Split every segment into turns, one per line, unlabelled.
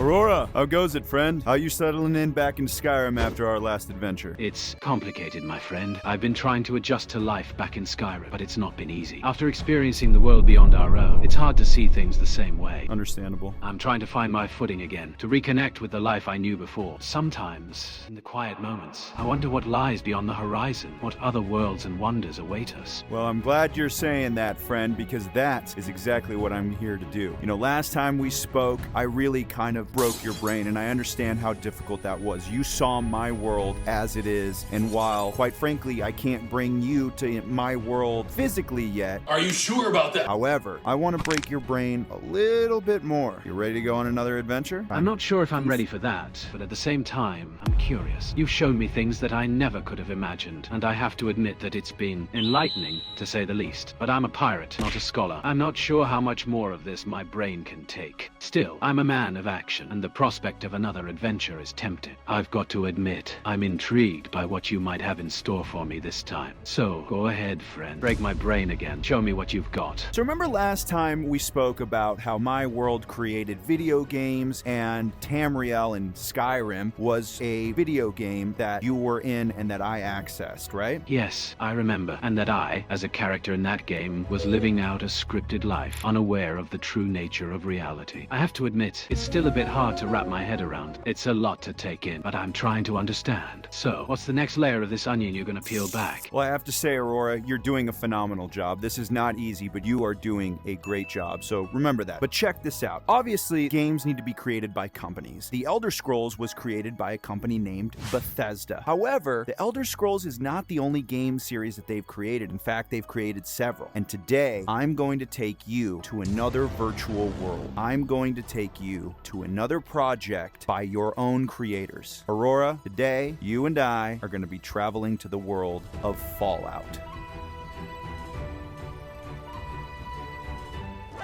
Aurora, how goes it, friend? How you settling in back in Skyrim after our last adventure?
It's complicated, my friend. I've been trying to adjust to life back in Skyrim, but it's not been easy. After experiencing the world beyond our own, it's hard to see things the same way.
Understandable.
I'm trying to find my footing again, to reconnect with the life I knew before. Sometimes, in the quiet moments, I wonder what lies beyond the horizon, what other worlds and wonders await us.
Well, I'm glad you're saying that, friend, because that is exactly what I'm here to do. You know, last time we spoke, I really kind of broke your brain, and I understand how difficult that was. You saw my world as it is, and while, quite frankly, I can't bring you to my world physically yet.
Are you sure about that?
However, I want to break your brain a little bit more. You ready to go on another adventure?
I'm not sure if I'm ready for that, but at the same time, I'm curious. You've shown me things that I never could have imagined, and I have to admit that it's been enlightening, to say the least. But I'm a pirate, not a scholar. I'm not sure how much more of this my brain can take. Still, I'm a man of action, and the prospect of another adventure is tempting. I've got to admit, I'm intrigued by what you might have in store for me this time. So, go ahead, friend. Break my brain again. Show me what you've got.
So remember last time we spoke about how my world created video games, and Tamriel in Skyrim was a video game that you were in and that I accessed, right?
Yes, I remember. And that I, as a character in that game, was living out a scripted life, unaware of the true nature of reality. I have to admit, it's still a bit hard to wrap my head around. It's a lot to take in, but I'm trying to understand. So, what's the next layer of this onion you're gonna peel back?
Well, I have to say, Aurora, you're doing a phenomenal job. This is not easy, but you are doing a great job, so remember that. But check this out. Obviously, games need to be created by companies. The Elder Scrolls was created by a company named Bethesda. However, the Elder Scrolls is not the only game series that they've created. In fact, they've created several. And today, I'm going to take you to another virtual world. I'm going to take you to another project by your own creators. Aurora, today, you and I are going to be traveling to the world of Fallout.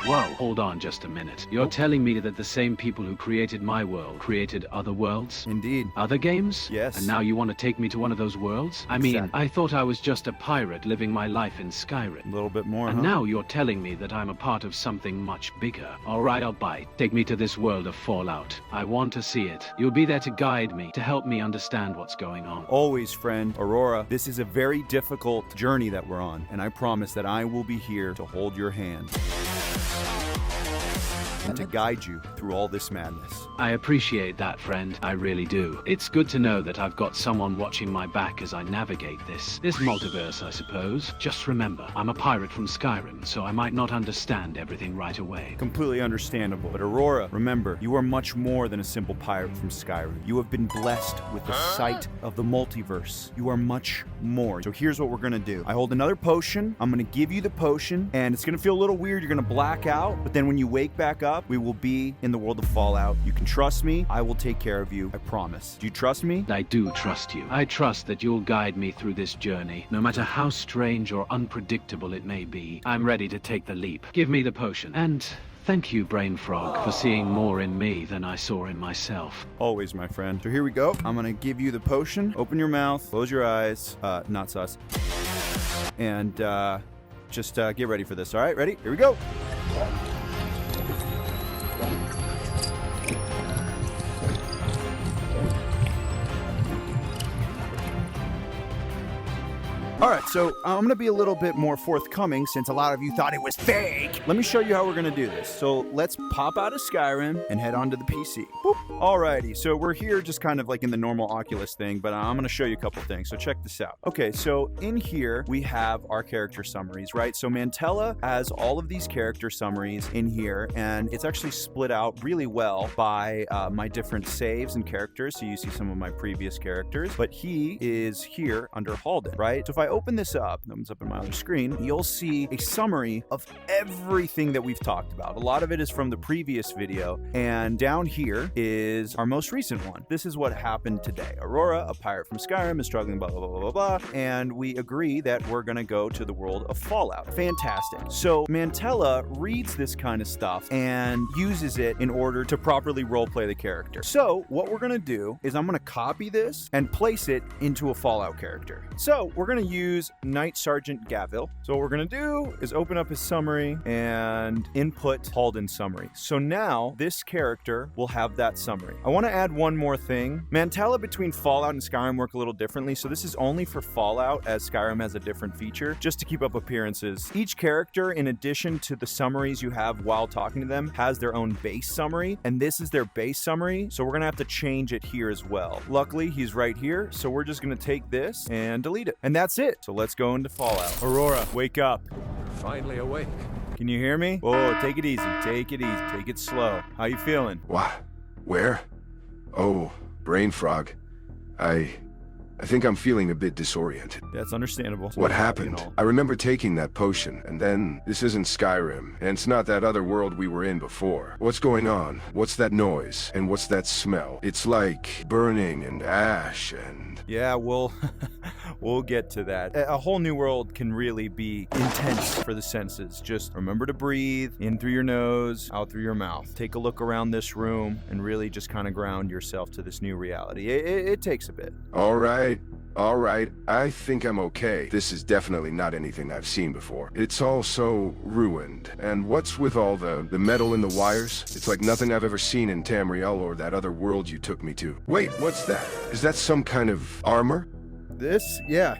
Whoa, hold on just a minute. You're telling me that the same people who created my world created other worlds?
Indeed.
Other games?
Yes.
And now you want to take me to one of those worlds? I mean,
Exactly.
I thought I was just a pirate living my life in Skyrim.
A little bit more,
And
huh?
now you're telling me that I'm a part of something much bigger. All right, I'll bite. Take me to this world of Fallout. I want to see it. You'll be there to guide me, to help me understand what's going on.
Always, friend. Aurora, this is a very difficult journey that we're on, and I promise that I will be here to hold your hand and to guide you through all this madness.
I appreciate that, friend. I really do. It's good to know that I've got someone watching my back as I navigate this multiverse, I suppose. Just remember, I'm a pirate from Skyrim, so I might not understand everything right away.
Completely understandable. But Aurora, remember, you are much more than a simple pirate from Skyrim. You have been blessed with the sight of the multiverse. You are much more. So here's what we're gonna do. I hold another potion. I'm gonna give you the potion, and it's gonna feel a little weird. You're gonna black out, but then when you wake back up, we will be in the world of Fallout. You can trust me. I will take care of you. I promise. Do you trust me?
I do trust you. I trust that you'll guide me through this journey, no matter how strange or unpredictable it may be. I'm ready to take the leap. Give me the potion. And thank you, BrainFrog, for seeing more in me than I saw in myself.
Always, my friend. So here we go. I'm gonna give you the potion. Open your mouth. Close your eyes. Not sus. And just get ready for this. All right, ready? Here we go. All right, so I'm going to be a little bit more forthcoming since a lot of you thought it was fake. Let me show you how we're going to do this. So let's pop out of Skyrim and head onto the PC. Boop. Alrighty, so we're here just kind of like in the normal Oculus thing, but I'm going to show you a couple things. So check this out. Okay, so in here we have our character summaries, right? So Mantella has all of these character summaries in here, and it's actually split out really well by my different saves and characters. So you see some of my previous characters, but he is here under Halden, right? So if I open this up, it opens up in my other screen, you'll see a summary of everything that we've talked about. A lot of it is from the previous video, and down here is our most recent one. This is what happened today. Aurora, a pirate from Skyrim, is struggling, blah, blah, blah, blah, blah, and we agree that we're gonna go to the world of Fallout. Fantastic. So Mantella reads this kind of stuff and uses it in order to properly roleplay the character. So what we're gonna do is I'm gonna copy this and place it into a Fallout character. So we're gonna use use Knight Sergeant Gavil. So what we're going to do is open up his summary and input Halden summary. So now this character will have that summary. I want to add one more thing. Mantella between Fallout and Skyrim work a little differently. So this is only for Fallout, as Skyrim has a different feature, just to keep up appearances. Each character, in addition to the summaries you have while talking to them, has their own base summary, and this is their base summary. So we're going to have to change it here as well. Luckily, he's right here. So we're just going to take this and delete it. And that's it. So let's go into Fallout. Aurora, wake up.
Finally awake.
Can you hear me? Oh, take it easy. Take it easy. Take it slow. How you feeling?
What? Where? Oh, BrainFrog. I think I'm feeling a bit disoriented.
That's understandable.
What happened? I remember taking that potion, and then this isn't Skyrim, and it's not that other world we were in before. What's going on? What's that noise? And what's that smell? It's like burning and ash and...
Yeah, we'll get to that. A whole new world can really be intense for the senses. Just remember to breathe in through your nose, out through your mouth. Take a look around this room and really just kind of ground yourself to this new reality. It takes a bit.
All right. I think I'm okay. This is definitely not anything I've seen before. It's all so ruined. And what's with all the metal in the wires? It's like nothing I've ever seen in Tamriel or that other world you took me to. Wait, what's that? Is that some kind of armor?
This? Yeah.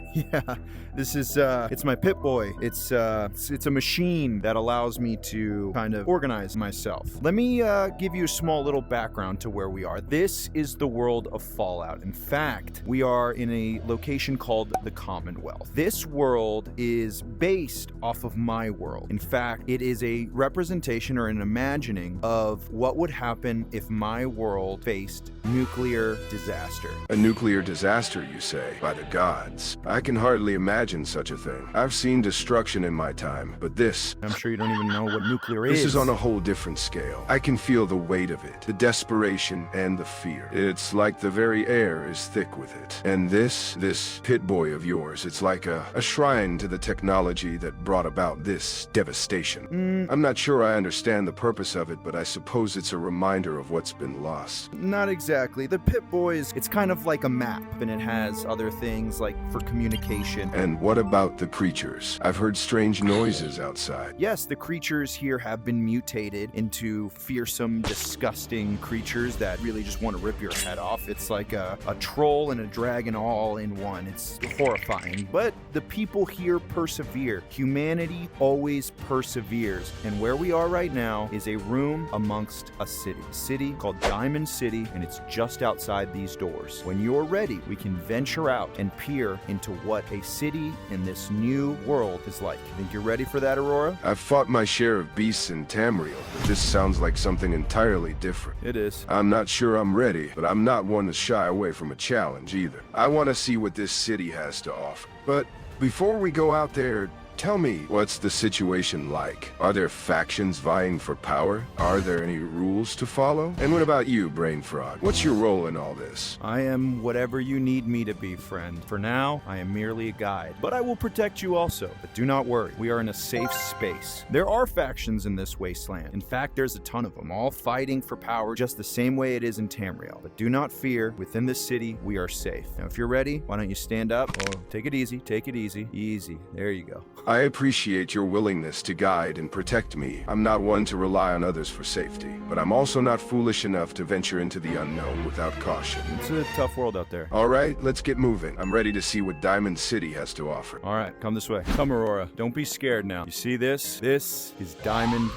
This is, it's my Pip-Boy. It's a machine that allows me to kind of organize myself. Let me give you a small little background to where we are. This is the world of Fallout. In fact, we are in a location called the Commonwealth. This world is based off of my world. In fact, it is a representation or an imagining of what would happen if my world faced nuclear disaster.
A nuclear disaster, you say? By the gods. I can hardly imagine such a thing. I've seen destruction in my time, but this...
I'm sure you don't even know what nuclear is.
This is on a whole different scale. I can feel the weight of it, the desperation and the fear. It's like the very air is thick with it. And this Pip-Boy of yours, it's like a shrine to the technology that brought about this devastation. I'm not sure I understand the purpose of it, but I suppose it's a reminder of what's been lost.
Not exactly. The Pip-Boy it's kind of like a map, and it has other things like for communication.
And what about the creatures? I've heard strange noises outside.
Yes, the creatures here have been mutated into fearsome, disgusting creatures that really just want to rip your head off. It's like a troll and a dragon all in one. It's horrifying. But the people here persevere. Humanity always perseveres. And where we are right now is a room amongst a city called Diamond City, and it's just outside these doors. When you're ready, we can venture out and peer into what a city in this new world is like. Think you're ready for that, Aurora?
I've fought my share of beasts in Tamriel, but this sounds like something entirely different.
It is.
I'm not sure I'm ready, but I'm not one to shy away from a challenge either. I want to see what this city has to offer. But before we go out there, tell me, what's the situation like? Are there factions vying for power? Are there any rules to follow? And what about you, BrainFrog? What's your role in all this?
I am whatever you need me to be, friend. For now, I am merely a guide. But I will protect you also. But do not worry, we are in a safe space. There are factions in this wasteland. In fact, there's a ton of them, all fighting for power just the same way it is in Tamriel. But do not fear, within this city, we are safe. Now, if you're ready, why don't you stand up? Oh, take it easy, take it easy. Easy. There you go.
I appreciate your willingness to guide and protect me. I'm not one to rely on others for safety, but I'm also not foolish enough to venture into the unknown without caution.
It's a tough world out there.
All right, let's get moving. I'm ready to see what Diamond City has to offer.
All right, come this way. Come, Aurora. Don't be scared now. You see this? This is Diamond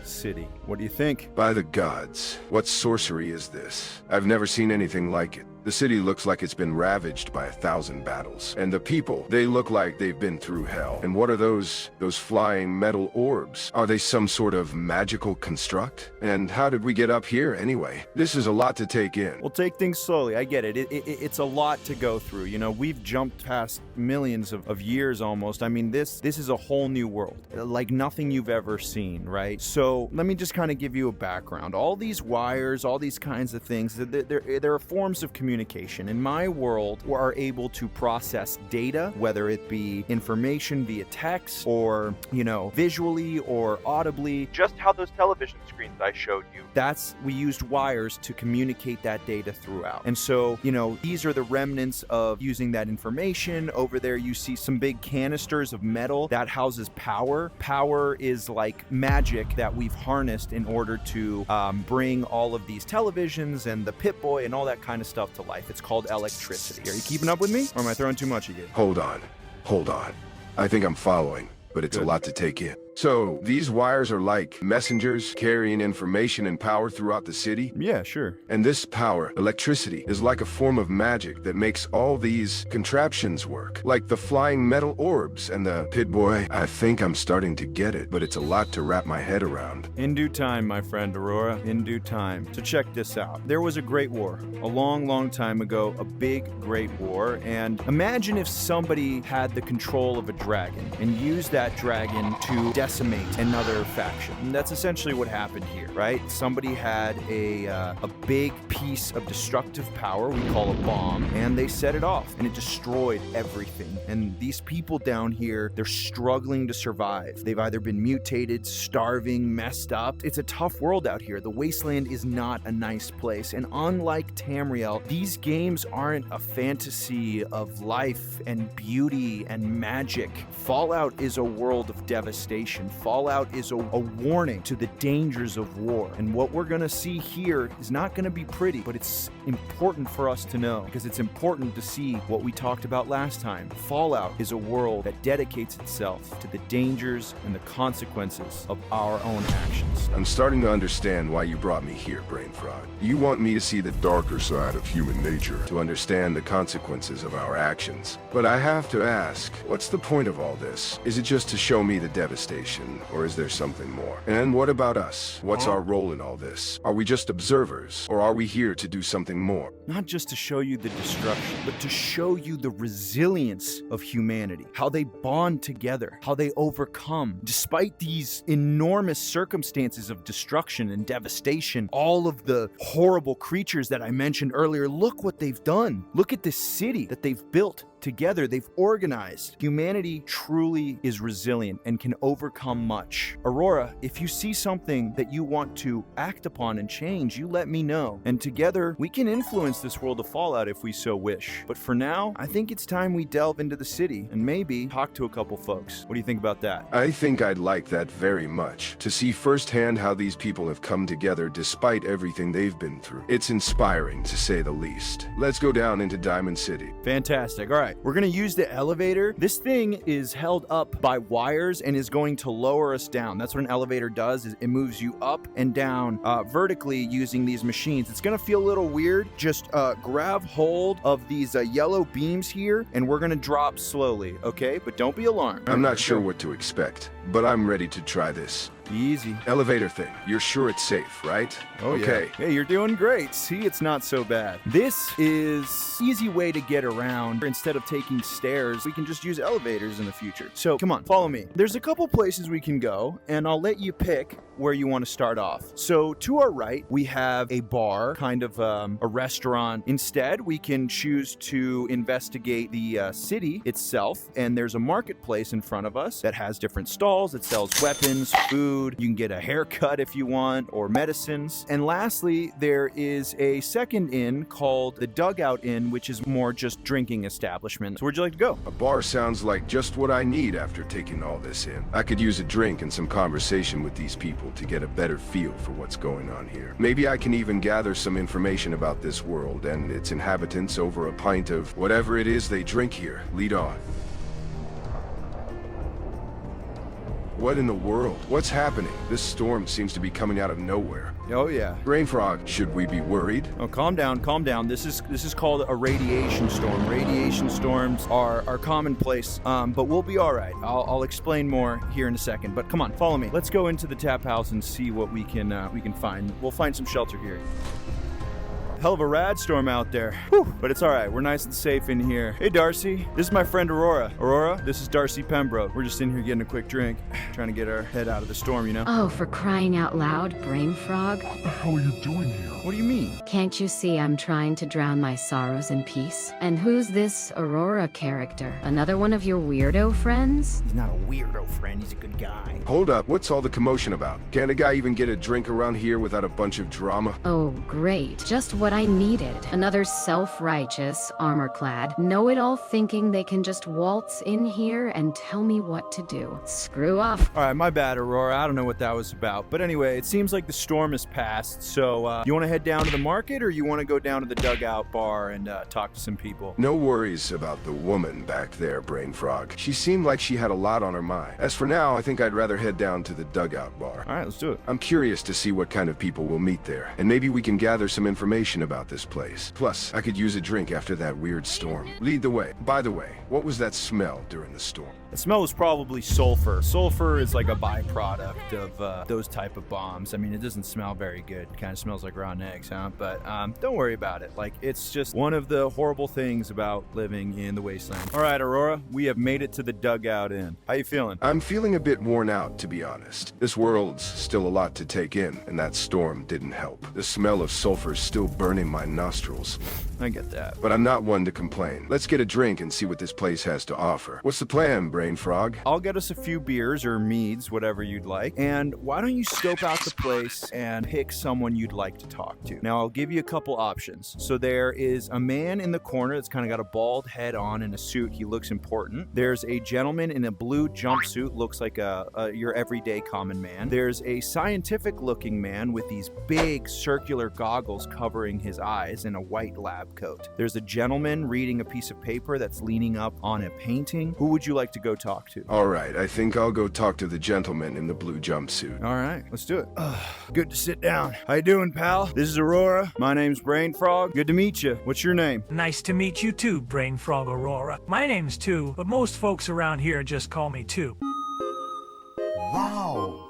City. What do you think?
By the gods, what sorcery is this? I've never seen anything like it. The city looks like it's been ravaged by 1,000 battles. And the people, they look like they've been through hell. And what are those flying metal orbs? Are they some sort of magical construct? And how did we get up here anyway? This is a lot to take in.
We'll take things slowly. I get it. It's a lot to go through. You know, we've jumped past millions of years almost. I mean, this is a whole new world. Like nothing you've ever seen, right? So let me just kind of give you a background. All these wires, all these kinds of things, there are forms of communication communication. In my world, we are able to process data, whether it be information via text or, visually or audibly. Just how those television screens I showed you. We used wires to communicate that data throughout. And so, these are the remnants of using that information. Over there, you see some big canisters of metal that houses power. Power is like magic that we've harnessed in order to bring all of these televisions and the Pip-Boy and all that kind of stuff to life. It's called electricity. Are you keeping up with me? Or am I throwing too much again?
Hold on. I think I'm following, but it's a lot to take in. So, these wires are like messengers carrying information and power throughout the city?
Yeah, sure.
And this power, electricity, is like a form of magic that makes all these contraptions work. Like the flying metal orbs and the Pip-Boy. I think I'm starting to get it, but it's a lot to wrap my head around.
In due time, my friend Aurora, in due time. So check this out. There was a great war. A long, long time ago, a big, great war. And imagine if somebody had the control of a dragon and used that dragon to decimate another faction. And that's essentially what happened here, right? Somebody had a big piece of destructive power, we call a bomb, and they set it off, and it destroyed everything. And these people down here, they're struggling to survive. They've either been mutated, starving, messed up. It's a tough world out here. The wasteland is not a nice place. And unlike Tamriel, these games aren't a fantasy of life and beauty and magic. Fallout is a world of devastation. Fallout is a warning to the dangers of war. And what we're going to see here is not going to be pretty, but it's important for us to know because it's important to see what we talked about last time. Fallout is a world that dedicates itself to the dangers and the consequences of our own actions.
I'm starting to understand why you brought me here, BrainFrog. You want me to see the darker side of human nature, to understand the consequences of our actions. But I have to ask, what's the point of all this? Is it just to show me the devastation, or is there something more? And what about us? What's our role in all this? Are we just observers, or are we here to do something more?
Not just to show you the destruction, but to show you the resilience of humanity, how they bond together, how they overcome. Despite these enormous circumstances of destruction and devastation, all of the horrible creatures that I mentioned earlier, look what they've done. Look at this city that they've built. Together, they've organized. Humanity truly is resilient and can overcome much. Aurora, if you see something that you want to act upon and change, you let me know. And together, we can influence this world of Fallout if we so wish. But for now, I think it's time we delve into the city and maybe talk to a couple folks. What do you think about that?
I think I'd like that very much. To see firsthand how these people have come together despite everything they've been through. It's inspiring, to say the least. Let's go down into Diamond City.
Fantastic. All right. We're going to use the elevator. This thing is held up by wires and is going to lower us down. That's what an elevator does, is it moves you up and down vertically using these machines. It's going to feel a little weird. Just grab hold of these yellow beams here and we're going to drop slowly, okay? But don't be alarmed.
I'm not sure what to expect, but I'm ready to try this.
Easy.
Elevator thing. You're sure it's safe, right?
Oh,
okay.
Yeah. Hey, you're doing great. See, it's not so bad. This is easy way to get around. Instead of taking stairs, we can just use elevators in the future. So come on, follow me. There's a couple places we can go, and I'll let you pick where you want to start off. So to our right, we have a bar, kind of a restaurant. Instead, we can choose to investigate the city itself, and there's a marketplace in front of us that has different stalls. It sells weapons, food. You can get a haircut if you want, or medicines. And lastly, there is a second inn called the Dugout Inn, which is more just drinking establishment. So where'd you like to go?
A bar sounds like just what I need after taking all this in. I could use a drink and some conversation with these people to get a better feel for what's going on here. Maybe I can even gather some information about this world and its inhabitants over a pint of whatever it is they drink here. Lead on. What in the world? What's happening? This storm seems to be coming out of nowhere.
Oh yeah.
BrainFrog, should we be worried?
Oh, calm down, calm down. This is called a radiation storm. Radiation storms are commonplace, but we'll be all right. I'll explain more here in a second. But come on, follow me. Let's go into the tap house and see what we can find. We'll find some shelter here. hell of a RAD storm out there. Whew. But it's all right. We're nice and safe in here. Hey, Darcy. This is my friend Aurora. Aurora, this is Darcy Pembroke. We're just in here getting a quick drink, trying to get our head out of the storm, you know?
Oh, for crying out loud, BrainFrog.
What the hell are you doing here?
What do you mean?
Can't you see I'm trying to drown my sorrows in peace? And who's this Aurora character? Another one of your weirdo friends?
He's not a weirdo, friend. He's a good guy.
Hold up, what's all the commotion about? Can't a guy even get a drink around here without a bunch of drama?
Oh, great. Just what I needed. Another self-righteous, armor-clad, know-it-all thinking they can just waltz in here and tell me what to do. Screw off.
All right, my bad, Aurora. I don't know what that was about. But anyway, it seems like the storm has passed. So you want to head down to the market, or you want to go down to the dugout bar and talk to some people?
No worries about the woman back there, BrainFrog. She seemed like she had a lot on her mind. As for now, I think I'd rather head down to the dugout bar.
All right, let's do it.
I'm curious to see what kind of people we'll meet there, and maybe we can gather some information about this place. Plus, I could use a drink after that weird storm. Lead the way. By the way, what was that smell during the storm?
The smell was probably sulfur. Sulfur is like a byproduct of those type of bombs. I mean, it doesn't smell very good. Kind of smells like rotten eggs, huh? But don't worry about it. Like, it's just one of the horrible things about living in the wasteland. All right, Aurora, we have made it to the dugout inn. How you feeling?
I'm feeling a bit worn out, to be honest. This world's still a lot to take in, and that storm didn't help. The smell of sulfur's still burning my nostrils.
I get that.
But I'm not one to complain. Let's get a drink and see what this place has to offer. What's the plan, BrainFrog?
I'll get us a few beers or meads, whatever you'd like. And why don't you scope out the place and pick someone you'd like to talk to? Now, I'll give you a couple options. So there is a man in the corner that's kind of got a bald head on in a suit. He looks important. There's a gentleman in a blue jumpsuit, looks like your everyday common man. There's a scientific-looking man with these big circular goggles covering his eyes and a white lab coat. There's a gentleman reading a piece of paper that's leaning up on a painting. Who would you like to go talk to?
All right, I think I'll go talk to the gentleman in the blue jumpsuit.
All right, let's do it. Good to sit down. How you doing, pal? This is Aurora. My name's BrainFrog. Good to meet you. What's your name?
Nice to meet you too, BrainFrog Aurora. My name's Two, but most folks around here just call me Two.
Wow.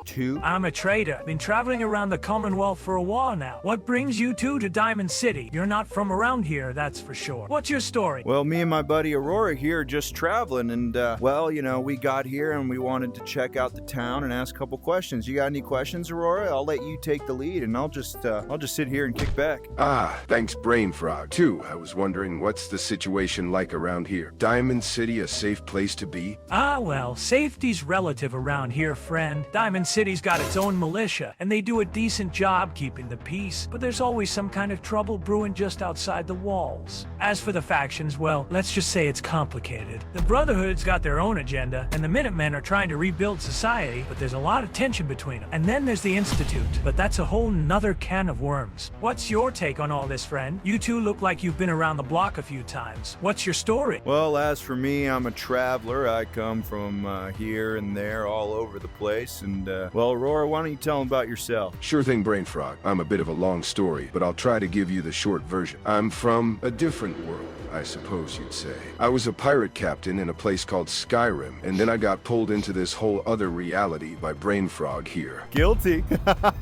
Two?
I'm a trader. Been traveling around the Commonwealth for a while now. What brings you two to Diamond City? You're not from around here, that's for sure. What's your story?
Well, me and my buddy Aurora here are just traveling, and well, you know, we got here and we wanted to check out the town and ask a couple questions. You got any questions, Aurora? I'll let you take the lead, and I'll just sit here and kick back.
Ah, thanks, BrainFrog. Too, I was wondering what's the situation like around here? Diamond City a safe place to be?
Ah, well, safety's relative around here, friend. Diamond City's got its own militia, and they do a decent job keeping the peace, but there's always some kind of trouble brewing just outside the walls. As for the factions, well, let's just say it's complicated. The Brotherhood's got their own agenda, and the Minutemen are trying to rebuild society, but there's a lot of tension between them. And then there's the Institute, but that's a whole nother can of worms. What's your take on all this, friend? You two look like you've been around the block a few times. What's your story?
Well, as for me, I'm a traveler. I come from here and there all over the place, and well, Aurora, why don't you tell them about yourself?
Sure thing, BrainFrog. I'm a bit of a long story, but I'll try to give you the short version. I'm from a different world, I suppose you'd say. I was a pirate captain in a place called Skyrim, and then I got pulled into this whole other reality by BrainFrog here.
Guilty.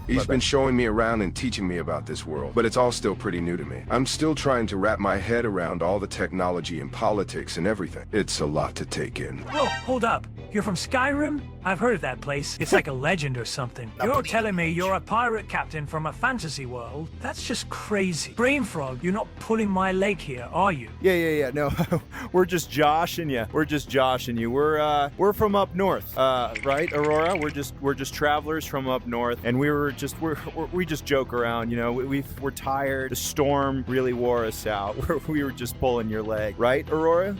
He's been showing me around and teaching me about this world, but it's all still pretty new to me. I'm still trying to wrap my head around all the technology and politics and everything. It's a lot to take in.
Whoa, hold up. You're from Skyrim? I've heard of that place. It's like a legend or something. You're telling me you're a pirate captain from a fantasy world? That's just crazy. BrainFrog, you're not pulling my leg here, are you?
Yeah. No, we're just joshing you. We're from up north, right, Aurora? We're just travelers from up north, and we just joke around. You know, we're tired. The storm really wore us out. We were just pulling your leg, right, Aurora?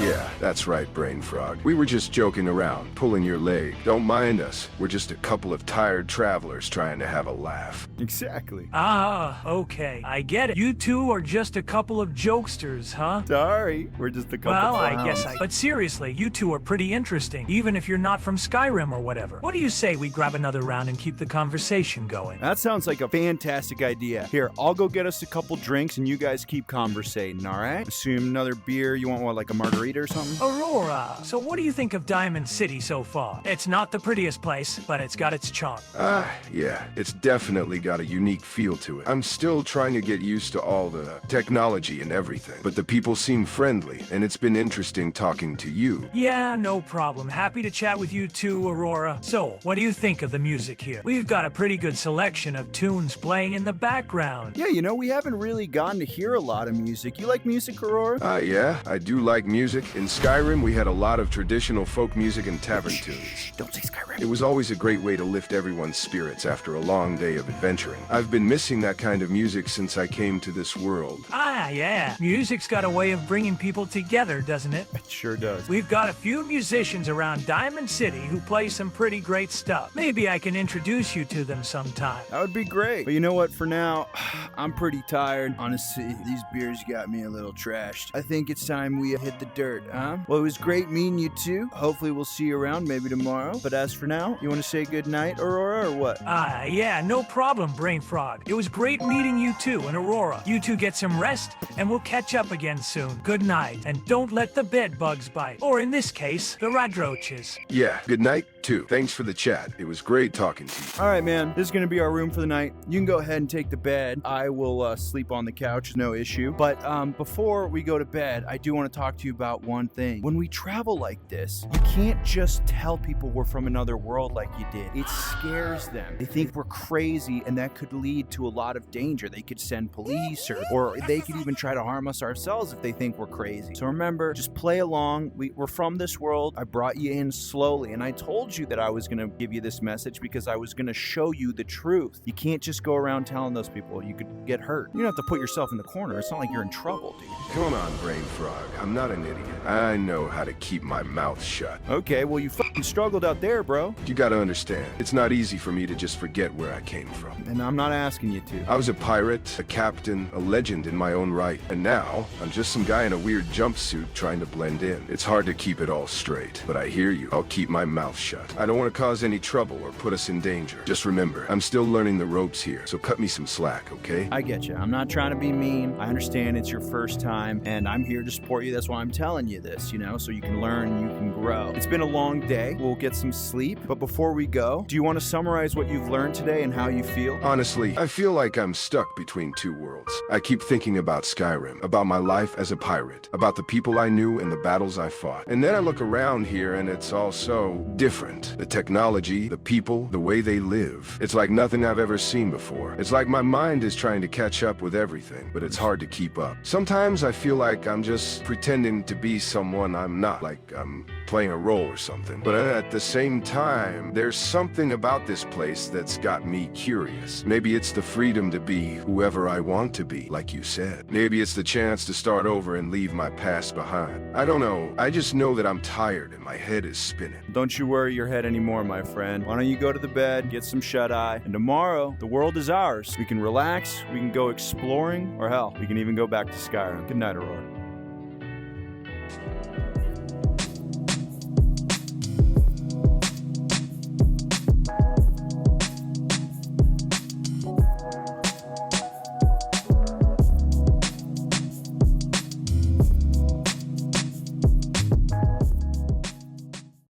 Yeah, that's right, BrainFrog. We were just joking around, pulling your leg. Don't mind us. We're just a couple of tired travelers trying to have a laugh.
Exactly.
Ah, okay. I get it. You two are just a couple of jokesters, huh?
Sorry, we're just a couple.
Well,
clowns.
I guess But seriously, you two are pretty interesting, even if you're not from Skyrim or whatever. What do you say we grab another round and keep the conversation going?
That sounds like a fantastic idea. Here, I'll go get us a couple drinks and you guys keep conversating, all right? Assume another beer. You want what, like a margarita or something?
Aurora, so what do you think of Diamond City so far. It's not the prettiest place, but it's got its charm.
Yeah, it's definitely got a unique feel to it. I'm still trying to get used to all the technology and everything, but the people seem friendly, and it's been interesting talking to you.
Yeah, no problem. Happy to chat with you too, Aurora. So, what do you think of the music here? We've got a pretty good selection of tunes playing in the background.
Yeah, we haven't really gotten to hear a lot of music. You like music, Aurora?
Yeah, I do like music. In Skyrim, we had a lot of traditional folk music and tavern tunes.
Don't say Skyrim.
It was always a great way to lift everyone's spirits after a long day of adventuring. I've been missing that kind of music since I came to this world.
Yeah. Music's got a way of bringing people together, doesn't it?
It sure does.
We've got a few musicians around Diamond City who play some pretty great stuff. Maybe I can introduce you to them sometime.
That would be great. But you know what? For now, I'm pretty tired. Honestly, these beers got me a little trashed. I think it's time we hit the dirt, huh? Well, it was great meeting you too. Hopefully we'll see you around maybe tomorrow. But as for now, you want to say good night, Aurora, or what?
Yeah, no problem, BrainFrog. It was great meeting you too, and Aurora. You two get some rest, and we'll catch up again soon. Good night, and don't let the bed bugs bite. Or in this case, the radroaches.
Yeah, good night, too. Thanks for the chat. It was great talking to you.
All right, man. This is going to be our room for the night. You can go ahead and take the bed. I will sleep on the couch, no issue. But before we go to bed, I do want to talk to you about one thing. When we travel like this, you can't just tell people we're from another world like you did. It scares them. They think we're crazy, and that could lead to a lot of danger. They could send police, or they could even try to harm us ourselves if they think we're crazy. So remember, just play along. We're from this world. I brought you in slowly, and I told you that I was going to give you this message because I was going to show you the truth. You can't just go around telling those people. You could get hurt. You don't have to put yourself in the corner. It's not like you're in trouble, dude.
Come on, BrainFrog. I'm not an idiot. I know how to keep my mouth shut.
Okay, well, you fucking struggled out there, bro.
You gotta understand, it's not easy for me to just forget where I came from.
And I'm not asking you to.
I was a pirate, a captain, a legend in my own right. And now, I'm just some guy in a weird jumpsuit trying to blend in. It's hard to keep it all straight. But I hear you. I'll keep my mouth shut. I don't want to cause any trouble or put us in danger. Just remember, I'm still learning the ropes here, so cut me some slack, okay?
I get you. I'm not trying to be mean. I understand it's your first time, and I'm here to support you. That's why I'm telling you this, so you can learn, you can grow. It's been a long day. We'll get some sleep. But before we go, do you want to summarize what you've learned today and how you feel?
Honestly, I feel like I'm stuck between two worlds. I keep thinking about Skyrim, about my life as a pirate, about the people I knew and the battles I fought. And then I look around here and it's all so different. The technology, the people, the way they live. It's like nothing I've ever seen before. It's like my mind is trying to catch up with everything, but it's hard to keep up. Sometimes I feel like I'm just pretending to be someone I'm not, like I'm playing a role or something. But at the same time, there's something about this place that's got me curious. Maybe it's the freedom to be whoever I want to be, like you said. Maybe it's the chance to start over and leave my past behind. I don't know. I just know that I'm tired and my head is spinning.
Don't you worry your head anymore, my friend. Why don't you go to the bed, get some shut-eye, and tomorrow, the world is ours. We can relax, we can go exploring, or hell, we can even go back to Skyrim. Good night, Aurora.